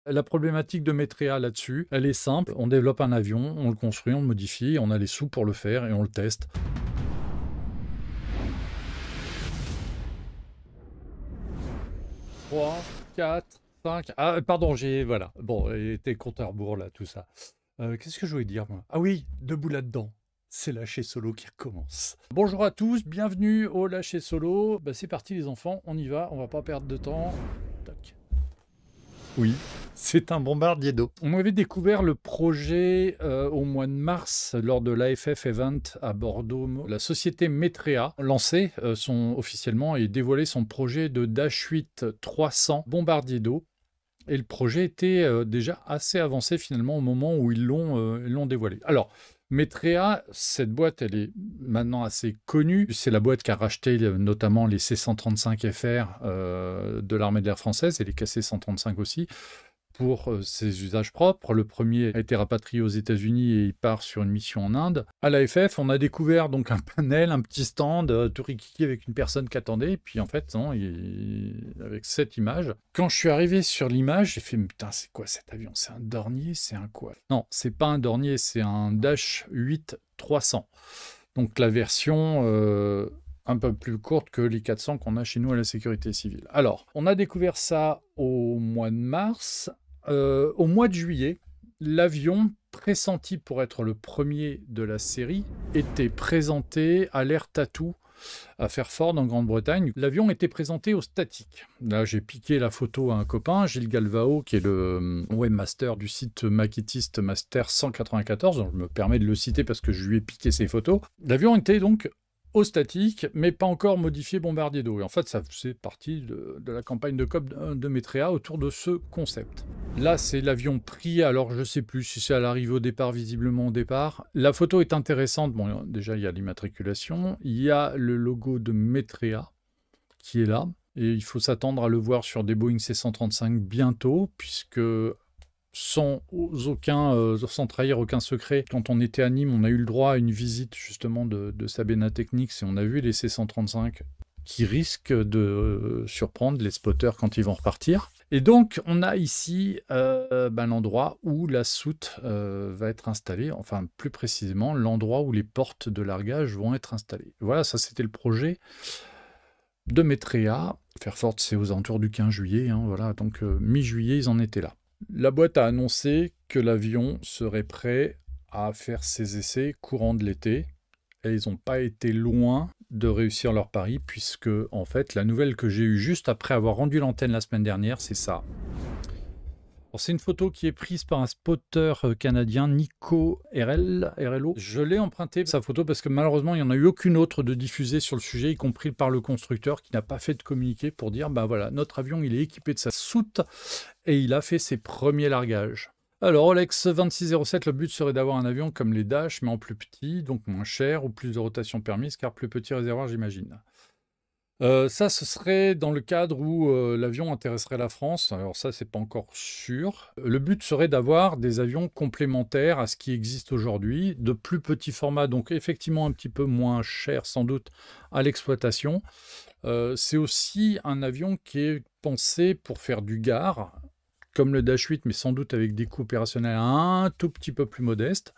La problématique de Metrea là-dessus, elle est simple. On développe un avion, on le construit, on le modifie, on a les sous pour le faire et on le teste. 3, 4, 5... Ah, pardon, voilà. Bon, il était compte à rebours, là, tout ça. Qu'est-ce que je voulais dire, moi? Ah oui, debout là-dedans. C'est Lâcher Solo qui recommence. Bonjour à tous, bienvenue au Lâcher Solo. Bah, c'est parti les enfants, on y va, on va pas perdre de temps. Tac. Oui, c'est un bombardier d'eau. On avait découvert le projet au mois de mars lors de l'AFF Event à Bordeaux. La société Metrea lançait officiellement et dévoilé son projet de Dash 8 300 bombardier d'eau. Et le projet était déjà assez avancé finalement au moment où ils l'ont dévoilé. Alors, Metrea, cette boîte, elle est maintenant assez connue. C'est la boîte qui a racheté notamment les C-135FR de l'armée de l'air française et les KC-135 aussi, pour ses usages propres. Le premier a été rapatrié aux États-Unis et il part sur une mission en Inde. À l'AFF, on a découvert donc un panel, un petit stand, tout rikiki avec une personne qui attendait. Et puis en fait, non, avec cette image. Quand je suis arrivé sur l'image, j'ai fait « Putain, c'est quoi cet avion? C'est un Dornier? C'est un quoi ?» Non, c'est pas un Dornier, c'est un Dash 8 300. Donc la version un peu plus courte que les 400 qu'on a chez nous à la sécurité civile. Alors, on a découvert ça au mois de mars. Au mois de juillet, l'avion, pressenti pour être le premier de la série, était présenté à l'Air Tattoo à Fairford en Grande-Bretagne. L'avion était présenté au statique. Là, j'ai piqué la photo à un copain, Gilles Galvao, qui est le webmaster du site maquettiste Master 194. Donc je me permets de le citer parce que je lui ai piqué ses photos. L'avion était donc au statique, mais pas encore modifié bombardier d'eau. Et en fait, ça faisait partie de la campagne de com de Metrea autour de ce concept. Là, c'est l'avion pris, alors je ne sais plus si c'est à l'arrivée au départ, visiblement au départ. La photo est intéressante. Bon, déjà, il y a l'immatriculation. Il y a le logo de Metrea qui est là. Et il faut s'attendre à le voir sur des Boeing C-135 bientôt, puisque sans trahir aucun secret, quand on était à Nîmes, on a eu le droit à une visite justement de Sabena Technics et on a vu les C-135 qui risquent de surprendre les spotters quand ils vont repartir. Et donc, on a ici l'endroit où la soute va être installée, enfin plus précisément, l'endroit où les portes de largage vont être installées. Voilà, ça c'était le projet de Metrea. Fairford, c'est aux alentours du 15 juillet, hein, voilà, donc mi-juillet, ils en étaient là. La boîte a annoncé que l'avion serait prêt à faire ses essais courant de l'été. Et ils n'ont pas été loin de réussir leur pari, puisque, en fait, la nouvelle que j'ai eue juste après avoir rendu l'antenne la semaine dernière, c'est ça. C'est une photo qui est prise par un spotter canadien, Nico RLO. Je l'ai emprunté sa photo parce que malheureusement, il n'y en a eu aucune autre de diffusée sur le sujet, y compris par le constructeur qui n'a pas fait de communiqué pour dire bah voilà, notre avion il est équipé de sa soute et il a fait ses premiers largages. Alors, Olex 2607, le but serait d'avoir un avion comme les Dash, mais en plus petit, donc moins cher, ou plus de rotation permise, car plus petit réservoir, j'imagine. Ça, ce serait dans le cadre où l'avion intéresserait la France. Alors ça, c'est pas encore sûr. Le but serait d'avoir des avions complémentaires à ce qui existe aujourd'hui, de plus petits formats, donc effectivement un petit peu moins cher sans doute à l'exploitation. C'est aussi un avion qui est pensé pour faire du gare, comme le Dash 8, mais sans doute avec des coûts opérationnels un tout petit peu plus modestes.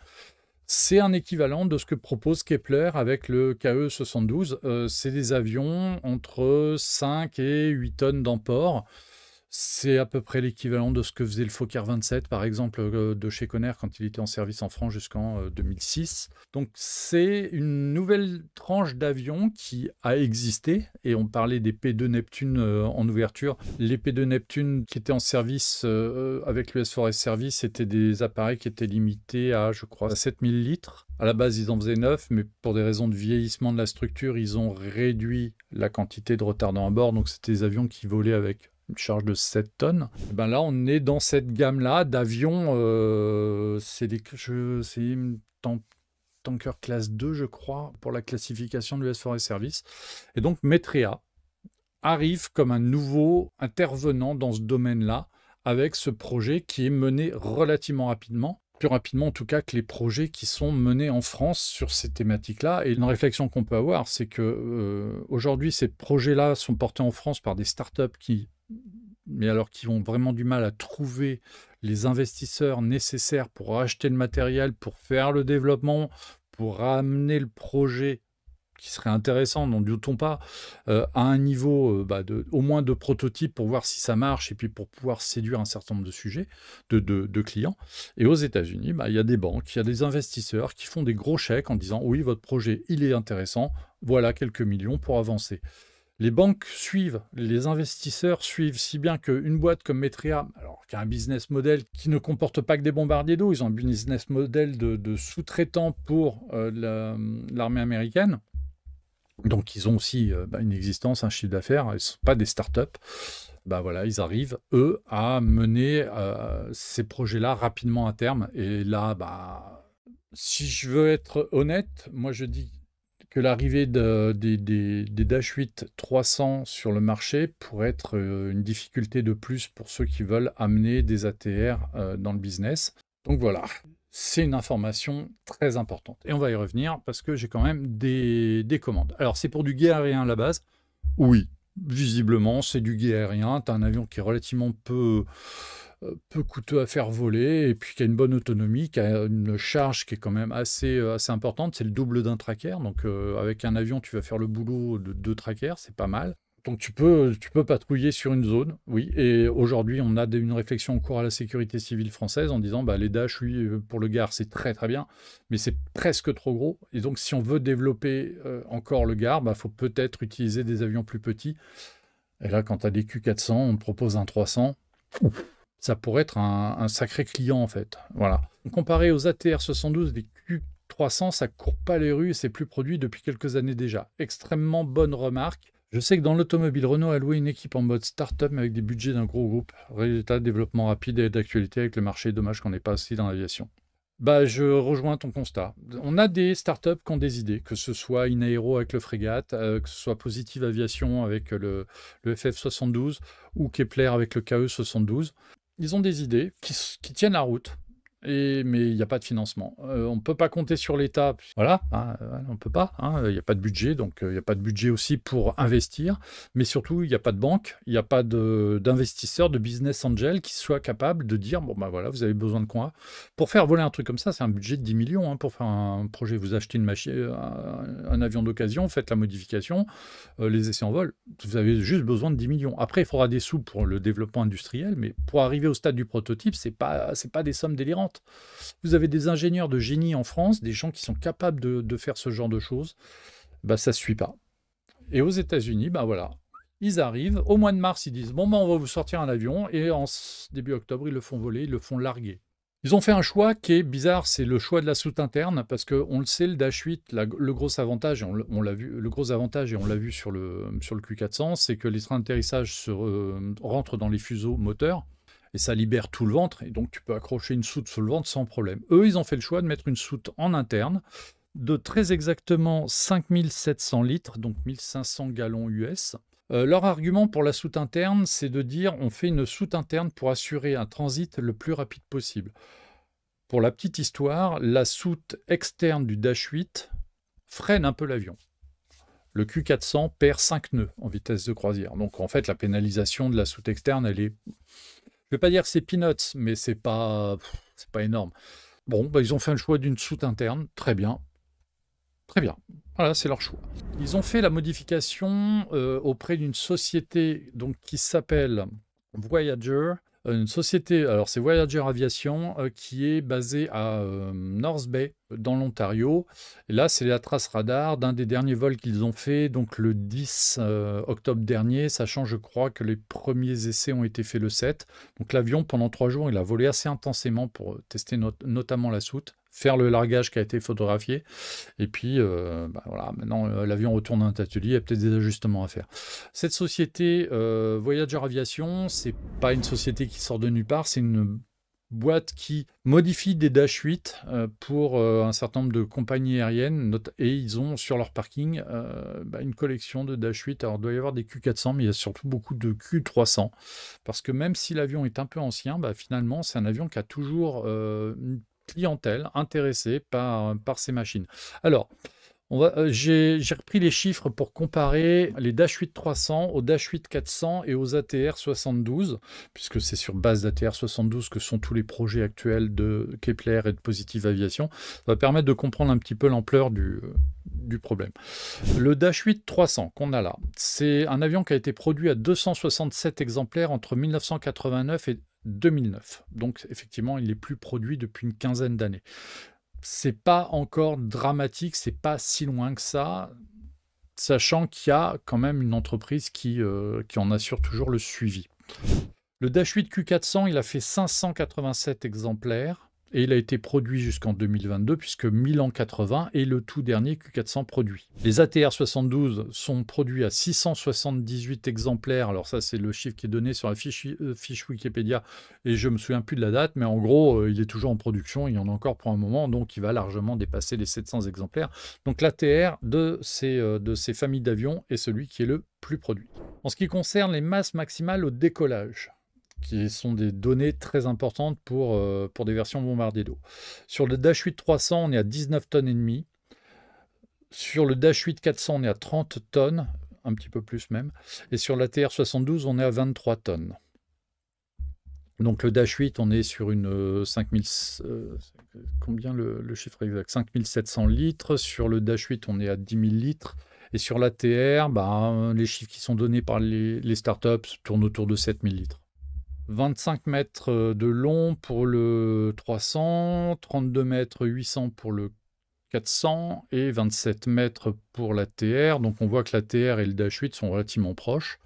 C'est un équivalent de ce que propose Kepler avec le KE-72. C'est des avions entre 5 et 8 tonnes d'emport. C'est à peu près l'équivalent de ce que faisait le Fokker 27, par exemple, de chez Convair quand il était en service en France jusqu'en 2006. Donc c'est une nouvelle tranche d'avions qui a existé, et on parlait des P2 Neptune en ouverture. Les P2 Neptune qui étaient en service avec le S4S Service, c'était des appareils qui étaient limités à, je crois, 7000 litres. À la base, ils en faisaient 9, mais pour des raisons de vieillissement de la structure, ils ont réduit la quantité de retardants à bord. Donc c'était des avions qui volaient avec une charge de 7 tonnes. Et ben là, on est dans cette gamme-là d'avions. C'est Tanker classe 2, je crois, pour la classification de l'US4S Service. Et donc, Metrea arrive comme un nouveau intervenant dans ce domaine-là, avec ce projet qui est mené relativement rapidement. Plus rapidement en tout cas que les projets qui sont menés en France sur ces thématiques-là. Et une réflexion qu'on peut avoir, c'est que aujourd'hui, ces projets-là sont portés en France par des startups qui mais alors qui ont vraiment du mal à trouver les investisseurs nécessaires pour acheter le matériel, pour faire le développement, pour ramener le projet qui serait intéressant, n'en doutons pas, à un niveau au moins de prototype pour voir si ça marche et puis pour pouvoir séduire un certain nombre de sujets, de clients. Et aux États-Unis, il y a des banques, il y a des investisseurs qui font des gros chèques en disant oui, votre projet, il est intéressant, voilà quelques millions pour avancer. Les banques suivent, les investisseurs suivent, si bien qu'une boîte comme Metria, alors qui a un business model qui ne comporte pas que des bombardiers d'eau, ils ont un business model de sous-traitants pour l'armée américaine. Donc, ils ont aussi une existence, un chiffre d'affaires, ils ne sont pas des startups. Voilà, ils arrivent, eux, à mener ces projets-là rapidement à terme. Et là, si je veux être honnête, moi je dis que l'arrivée des Dash 8 300 sur le marché pourrait être une difficulté de plus pour ceux qui veulent amener des ATR dans le business. Donc voilà, c'est une information très importante. Et on va y revenir parce que j'ai quand même des commandes. Alors, c'est pour du guet aérien à la base. Oui, visiblement, c'est du guet aérien. Tu as un avion qui est relativement peu coûteux à faire voler et puis qui a une bonne autonomie, qui a une charge qui est quand même assez importante. C'est le double d'un tracker. Donc, avec un avion, tu vas faire le boulot de 2 trackers. C'est pas mal. Donc tu peux patrouiller sur une zone, oui. Et aujourd'hui, on a une réflexion en cours à la sécurité civile française en disant les Dash, oui, pour le Gard, c'est très très bien, mais c'est presque trop gros. Et donc si on veut développer encore le Gard, faut peut-être utiliser des avions plus petits. Et là, quand tu as des Q400, on te propose un 300. Ça pourrait être un sacré client en fait. Voilà. Comparé aux ATR 72, les Q300, ça court pas les rues et c'est plus produit depuis quelques années déjà. Extrêmement bonne remarque. Je sais que dans l'automobile, Renault a loué une équipe en mode start-up mais avec des budgets d'un gros groupe. Résultat, développement rapide et d'actualité avec le marché. Dommage qu'on n'ait pas aussi dans l'aviation. Je rejoins ton constat. On a des startups qui ont des idées, que ce soit Inaero avec le Frégate, que ce soit Positive Aviation avec le FF72 ou Kepler avec le KE72. Ils ont des idées qui tiennent la route. Mais il n'y a pas de financement. On ne peut pas compter sur l'État. Voilà, on ne peut pas. Il n'y a pas de budget, donc il n'y a pas de budget aussi pour investir. Mais surtout, il n'y a pas de banque, il n'y a pas d'investisseurs, de business angel qui soient capables de dire, voilà, vous avez besoin de quoi. Pour faire voler un truc comme ça, c'est un budget de 10 millions pour faire un projet. Vous achetez une machine, un avion d'occasion, faites la modification, les essais en vol. Vous avez juste besoin de 10 millions. Après, il faudra des sous pour le développement industriel, mais pour arriver au stade du prototype, c'est pas des sommes délirantes. Vous avez des ingénieurs de génie en France, des gens qui sont capables de faire ce genre de choses. Ça ne suit pas. Et aux États-Unis, voilà. Ils arrivent, au mois de mars, ils disent on va vous sortir un avion, et en début octobre, ils le font voler, ils le font larguer. Ils ont fait un choix qui est bizarre, c'est le choix de la soute interne, parce qu'on le sait, le Dash 8, le gros avantage, et on l'a vu, le gros avantage, et on l'a vu sur le Q400, c'est que les trains d'atterrissage rentrent dans les fuseaux moteurs, et ça libère tout le ventre, et donc tu peux accrocher une soute sur le ventre sans problème. Eux, ils ont fait le choix de mettre une soute en interne, de très exactement 5700 litres, donc 1500 gallons US. Leur argument pour la soute interne, c'est de dire on fait une soute interne pour assurer un transit le plus rapide possible. Pour la petite histoire, la soute externe du Dash 8 freine un peu l'avion. Le Q400 perd 5 nœuds en vitesse de croisière. Donc en fait, la pénalisation de la soute externe, elle est... Je ne vais pas dire que c'est peanuts, mais c'est pas énorme. Bon, ils ont fait le choix d'une soute interne. Très bien. Très bien. Voilà, c'est leur choix. Ils ont fait la modification auprès d'une société qui s'appelle Voyager. Une société, alors c'est Voyager Aviation, qui est basée à North Bay, dans l'Ontario. Et là, c'est la trace radar d'un des derniers vols qu'ils ont fait, donc le 10 octobre dernier, sachant, je crois, que les premiers essais ont été faits le 7. Donc l'avion, pendant 3 jours, il a volé assez intensément pour tester notamment la soute, faire le largage qui a été photographié. Et puis, voilà, maintenant, l'avion retourne dans un atelier, il y a peut-être des ajustements à faire. Cette société, Voyager Aviation, c'est pas une société qui sort de nulle part, c'est une boîte qui modifie des Dash 8 pour un certain nombre de compagnies aériennes, et ils ont sur leur parking une collection de Dash 8. Alors, il doit y avoir des Q400, mais il y a surtout beaucoup de Q300, parce que même si l'avion est un peu ancien, finalement, c'est un avion qui a toujours une clientèle intéressée par ces machines. Alors, J'ai repris les chiffres pour comparer les Dash 8 300 aux Dash 8 400 et aux ATR 72, puisque c'est sur base d'ATR 72 que sont tous les projets actuels de Kepler et de Positive Aviation. Ça va permettre de comprendre un petit peu l'ampleur du problème. Le Dash 8 300 qu'on a là, c'est un avion qui a été produit à 267 exemplaires entre 1989 et 2009. Donc effectivement, il n'est plus produit depuis une quinzaine d'années. C'est pas encore dramatique, c'est pas si loin que ça, sachant qu'il y a quand même une entreprise qui en assure toujours le suivi. Le Dash 8 Q400, il a fait 587 exemplaires et il a été produit jusqu'en 2022 puisque Milan 80 est le tout dernier Q400 produit. Les ATR 72 sont produits à 678 exemplaires. Alors ça, c'est le chiffre qui est donné sur la fiche Wikipédia et je me souviens plus de la date, mais en gros, il est toujours en production, il y en a encore pour un moment, donc il va largement dépasser les 700 exemplaires. Donc l'ATR de ces familles d'avions est celui qui est le plus produit. En ce qui concerne les masses maximales au décollage, qui sont des données très importantes pour des versions bombardier d'eau. Sur le Dash 8 300, on est à 19 tonnes et demie. Sur le Dash 8 400, on est à 30 tonnes, un petit peu plus même. Et sur l'ATR 72, on est à 23 tonnes. Donc le Dash 8, on est sur une 5000... combien le chiffre exact? 5700 litres. Sur le Dash 8, on est à 10 000 litres. Et sur l'ATR, les chiffres qui sont donnés par les startups tournent autour de 7000 litres. 25 mètres de long pour le 300, 32 mètres 800 pour le 400 et 27 mètres pour l'ATR. Donc on voit que l'ATR et le Dash 8 sont relativement proches.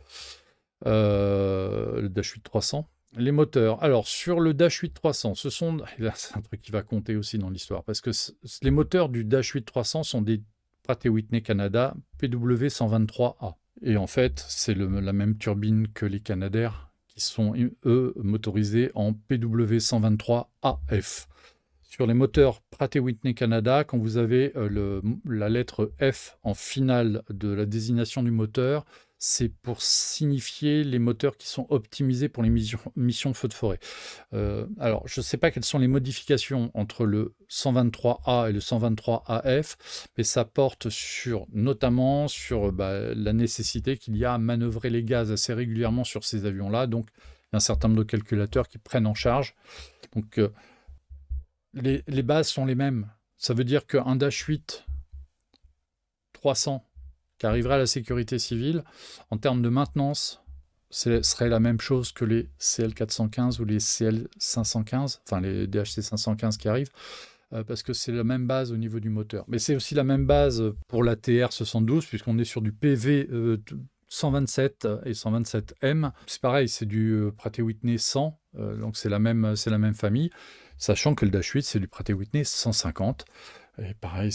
Le Dash 8 300. Les moteurs. Alors sur le Dash 8 300, c'est un truc qui va compter aussi dans l'histoire, parce que les moteurs du Dash 8 300 sont des Pratt & Whitney Canada PW123A. Et en fait, c'est la même turbine que les Canadair, qui sont, eux, motorisés en PW123AF. Sur les moteurs Pratt & Whitney Canada, quand vous avez la lettre F en finale de la désignation du moteur, c'est pour signifier les moteurs qui sont optimisés pour les missions feu de forêt. Alors, je ne sais pas quelles sont les modifications entre le 123A et le 123AF, mais ça porte notamment sur la nécessité qu'il y a à manœuvrer les gaz assez régulièrement sur ces avions-là. Donc, il y a un certain nombre de calculateurs qui prennent en charge. Donc, les bases sont les mêmes. Ça veut dire qu'un Dash 8 300 qui arriverait à la sécurité civile, en termes de maintenance, serait la même chose que les CL415 ou les CL515, enfin les DHC515 qui arrivent, parce que c'est la même base au niveau du moteur. Mais c'est aussi la même base pour la TR72, puisqu'on est sur du PV 127 et 127M. C'est pareil, c'est du Pratt & Whitney 100, donc c'est la même famille, sachant que le Dash 8, c'est du Pratt & Whitney 150. Et pareil,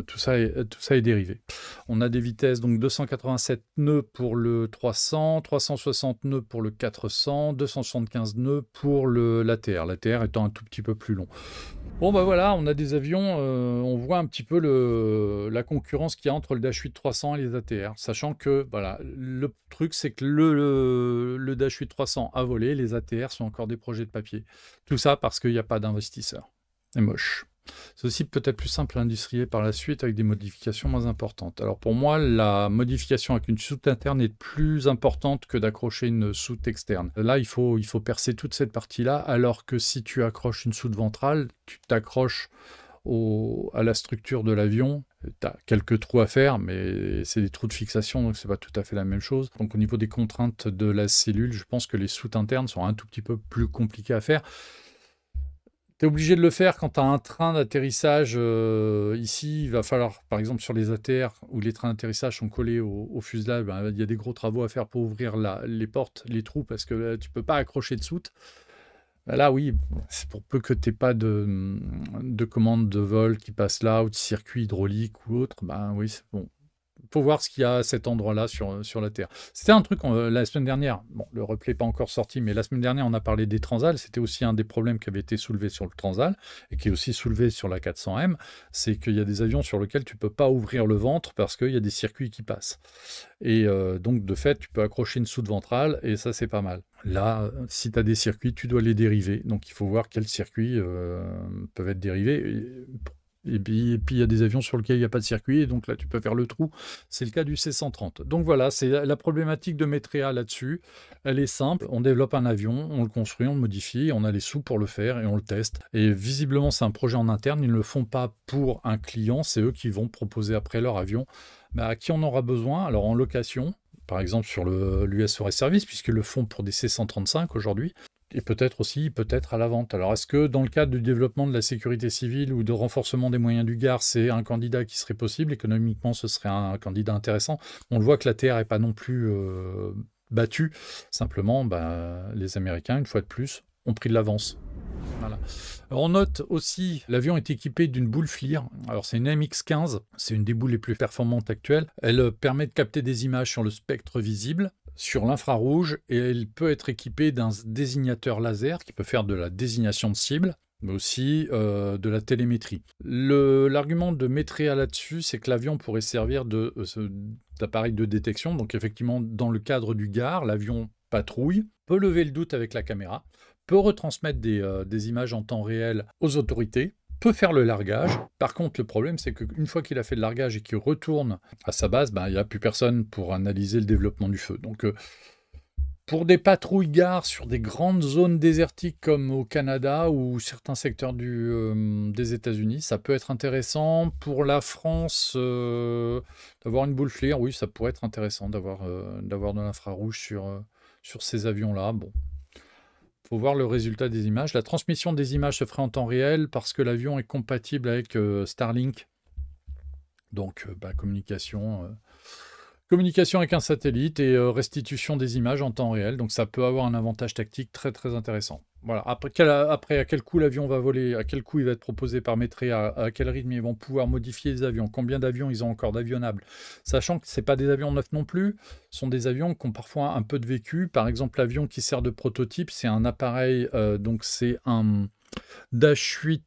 tout ça est dérivé. On a des vitesses, donc 287 nœuds pour le 300, 360 nœuds pour le 400, 275 nœuds pour l'ATR. L'ATR étant un tout petit peu plus long. Bon, voilà, on a des avions, on voit un petit peu la concurrence qu'il y a entre le Dash 8 300 et les ATR. Sachant que, voilà, le truc, c'est que le Dash 8 300 a volé, les ATR sont encore des projets de papier. Tout ça parce qu'il n'y a pas d'investisseurs. C'est moche. C'est aussi peut-être plus simple à industrier par la suite avec des modifications moins importantes. Alors pour moi, la modification avec une soute interne est plus importante que d'accrocher une soute externe. Là, il faut percer toute cette partie-là, alors que si tu accroches une soute ventrale, tu t'accroches à la structure de l'avion. Tu as quelques trous à faire, mais c'est des trous de fixation, donc c'est pas tout à fait la même chose. Donc au niveau des contraintes de la cellule, je pense que les soutes internes sont un tout petit peu plus compliquées à faire. Tu es obligé de le faire quand tu as un train d'atterrissage. Ici, il va falloir, par exemple, sur les ATR, où les trains d'atterrissage sont collés au fuselage, il y a des gros travaux à faire pour ouvrir les portes, les trous, parce que tu ne peux pas accrocher de soute. Là, oui, c'est pour peu que tu n'aies pas de commande de vol qui passe là, ou de circuit hydraulique ou autre, oui, c'est bon. Il faut voir ce qu'il y a à cet endroit-là sur la Terre. C'était un truc, la semaine dernière, bon, le replay n'est pas encore sorti, mais la semaine dernière, on a parlé des transals. C'était aussi un des problèmes qui avait été soulevé sur le transal et qui est aussi soulevé sur la 400M. C'est qu'il y a des avions sur lesquels tu ne peux pas ouvrir le ventre parce qu'il y a des circuits qui passent. Et donc, de fait, tu peux accrocher une soute ventrale et ça, c'est pas mal. Là, si tu as des circuits, tu dois les dériver. Donc, il faut voir quels circuits peuvent être dérivés. Et puis il y a des avions sur lesquels il n'y a pas de circuit, et donc là tu peux faire le trou. C'est le cas du C-130. Donc voilà, c'est la problématique de Metrea là-dessus. Elle est simple, on développe un avion, on le construit, on le modifie, on a les sous pour le faire et on le teste. Et visiblement c'est un projet en interne, ils ne le font pas pour un client, c'est eux qui vont proposer après leur avion. Mais à qui on aura besoin? Alors en location, par exemple sur l'US Forest Service, puisqu'ils le font pour des C-135 aujourd'hui, et peut-être aussi, peut-être à la vente. Alors, est-ce que dans le cadre du développement de la sécurité civile ou de renforcement des moyens du Gard, c'est un candidat qui serait possible? Économiquement, ce serait un candidat intéressant. On le voit que la TR n'est pas non plus battue. Simplement, les Américains, une fois de plus, ont pris de l'avance. Voilà. Alors on note aussi, l'avion est équipé d'une boule FLIR. Alors c'est une MX-15, c'est une des boules les plus performantes actuelles. Elle permet de capter des images sur le spectre visible, sur l'infrarouge, et elle peut être équipée d'un désignateur laser qui peut faire de la désignation de cible, mais aussi de la télémétrie. L'argument de Metrea là-dessus, c'est que l'avion pourrait servir d'appareil de détection. Donc effectivement, dans le cadre du Gard, l'avion patrouille, peut lever le doute avec la caméra, peut retransmettre des images en temps réel aux autorités, peut faire le largage. Par contre, le problème, c'est qu'une fois qu'il a fait le largage et qu'il retourne à sa base, il n'y a plus personne pour analyser le développement du feu. Donc, pour des patrouilles gares sur des grandes zones désertiques comme au Canada ou certains secteurs des États-Unis, ça peut être intéressant. Pour la France, d'avoir une boule FLIR, oui, ça pourrait être intéressant d'avoir de l'infrarouge sur ces avions-là. Bon. Faut voir le résultat des images. La transmission des images se ferait en temps réel parce que l'avion est compatible avec Starlink. Donc, communication avec un satellite et restitution des images en temps réel. Donc, ça peut avoir un avantage tactique très, très intéressant. Voilà. Après, à quel coût l'avion va voler, à quel coût il va être proposé par Metrea, à quel rythme ils vont pouvoir modifier les avions, combien d'avions ils ont encore d'avionnables, sachant que ce pas des avions neufs non plus, ce sont des avions qui ont parfois un peu de vécu. Par exemple, l'avion qui sert de prototype, c'est un appareil, donc c'est un Dash 8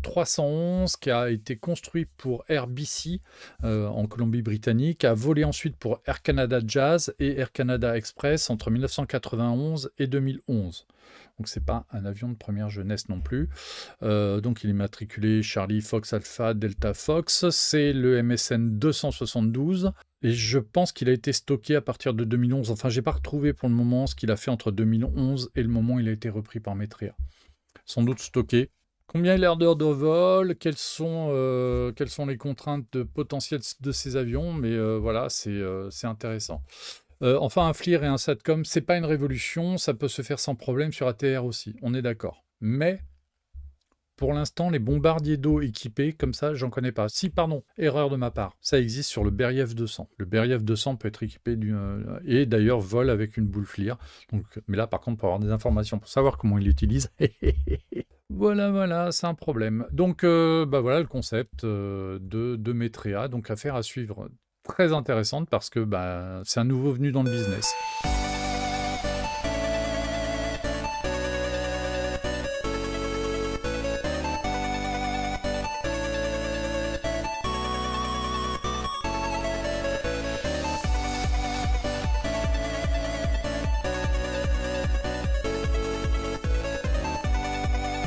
311 qui a été construit pour Air BC en Colombie-Britannique, a volé ensuite pour Air Canada Jazz et Air Canada Express entre 1991 et 2011. Donc c'est pas un avion de première jeunesse non plus. Donc il est matriculé Charlie Fox Alpha Delta Fox, c'est le MSN 272. Et je pense qu'il a été stocké à partir de 2011. Enfin, j'ai pas retrouvé pour le moment ce qu'il a fait entre 2011 et le moment où il a été repris par Metrea. Sans doute stocké. Combien est l'heure d'heure de vol? Quelles sont les contraintes potentielles de ces avions? Mais voilà, c'est intéressant. Enfin, un FLIR et un SATCOM, c'est pas une révolution, ça peut se faire sans problème sur ATR aussi, on est d'accord. Mais pour l'instant, les bombardiers d'eau équipés, comme ça, j'en connais pas. Si, pardon, erreur de ma part, ça existe sur le Beriev 200. Le Beriev 200 peut être équipé et d'ailleurs vole avec une boule FLIR. Donc, mais là, par contre, pour avoir des informations, pour savoir comment il l'utilise, voilà, c'est un problème. Donc, voilà le concept de Metrea. Donc, affaire à suivre très intéressante parce que c'est un nouveau venu dans le business.